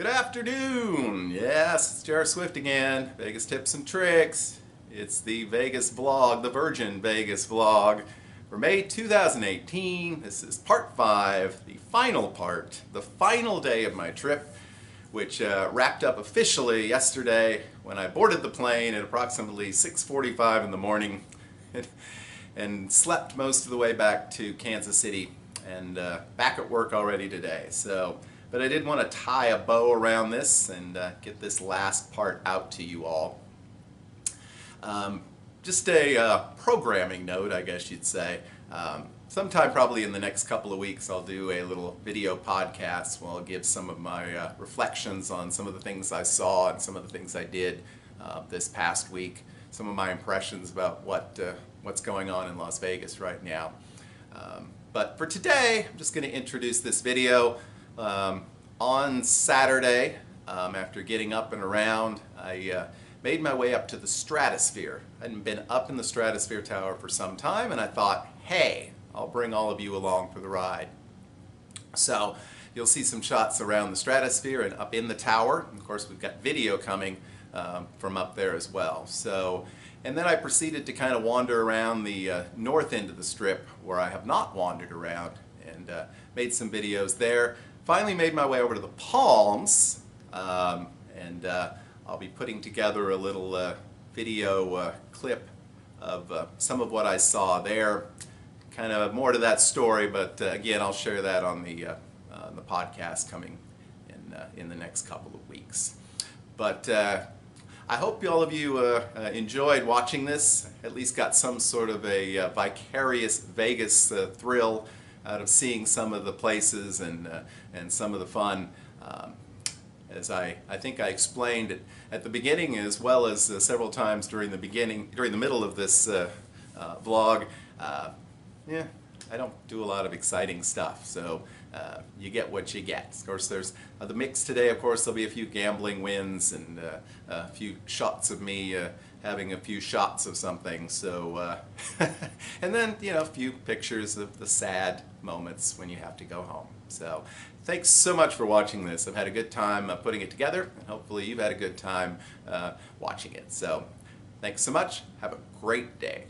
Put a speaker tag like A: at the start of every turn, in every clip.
A: Good afternoon. Yes, it's J.R. Swift again. Vegas Tips and Tricks. It's the Vegas vlog, the Virgin Vegas vlog for May 2018. This is part 5, the final part, the final day of my trip, which wrapped up officially yesterday when I boarded the plane at approximately 6:45 in the morning and slept most of the way back to Kansas City and back at work already today. But I did want to tie a bow around this and get this last part out to you all. Just a programming note, I guess you'd say. Sometime probably in the next couple of weeks I'll do a little video podcast where I'll give some of my reflections on some of the things I saw and some of the things I did this past week. Some of my impressions about what's going on in Las Vegas right now. But for today, I'm just going to introduce this video. On Saturday, after getting up and around, I made my way up to the Stratosphere. I hadn't been up in the Stratosphere Tower for some time, and I thought, hey, I'll bring all of you along for the ride. So you'll see some shots around the Stratosphere and up in the tower. Of course, we've got video coming from up there as well. And then I proceeded to kind of wander around the north end of the Strip where I have not wandered around, and made some videos there. Finally made my way over to the Palms, and I'll be putting together a little video clip of some of what I saw there. Kind of more to that story, but again, I'll share that on the podcast coming in the next couple of weeks. But I hope all of you enjoyed watching this, at least got some sort of a vicarious Vegas thrill out of seeing some of the places and some of the fun. As I think I explained at the beginning, as well as several times during the middle of this vlog, yeah, I don't do a lot of exciting stuff, so you get what you get. Of course, there's the mix today. Of course, there'll be a few gambling wins and a few shots of me having a few shots of something. So, and then a few pictures of the sad moments when you have to go home. So, thanks so much for watching this. I've had a good time putting it together, and hopefully you've had a good time watching it. So, thanks so much. Have a great day.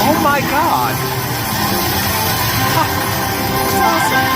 B: Oh my God! That's awesome.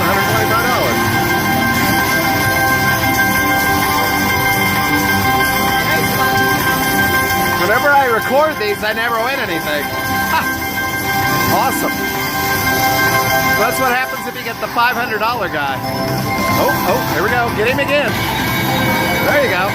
B: $125. Whenever I record these, I never win anything. Ha! Awesome. That's what happens if you get the $500 guy. Oh, here we go. Get him again. There you go.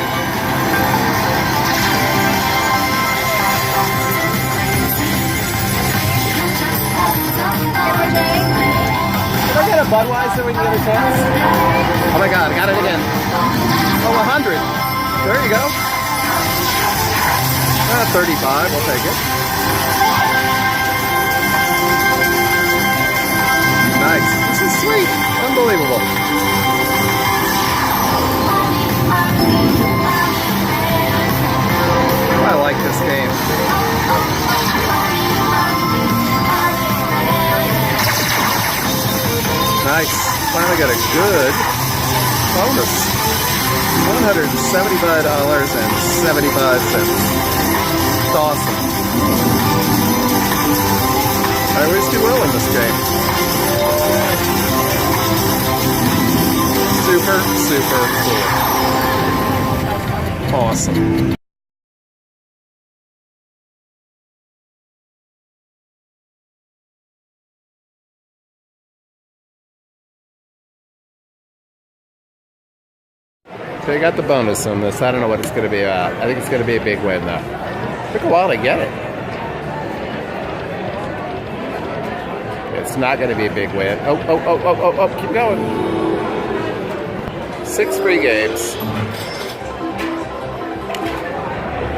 B: Did I get a Budweiser when you get a chance? Oh my God, I got it again. Oh, 100. There you go. 35, we'll take it. Nice. This is sweet. Unbelievable. I like this game. Nice. Finally got a good bonus. $175.75. It's awesome. I always do well in this game. Super, super cool. Awesome. So you got the bonus on this. I don't know what it's going to be about. I think it's going to be a big win, though. Took a while to get it. It's not going to be a big win. Oh, keep going. 6 free games.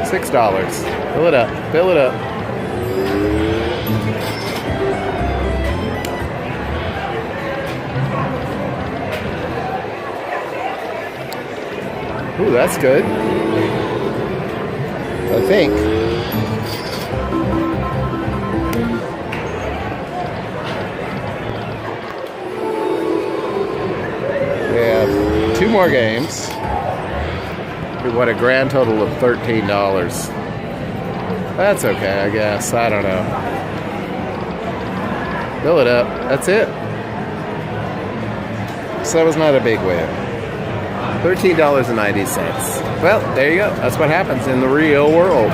B: $6. Fill it up. Fill it up. Ooh, that's good. I think. We have 2 more games. We won a grand total of $13. That's okay, I guess. I don't know. Fill it up. That's it. So that was not a big win. $13.90. Well, there you go. That's what happens in the real world.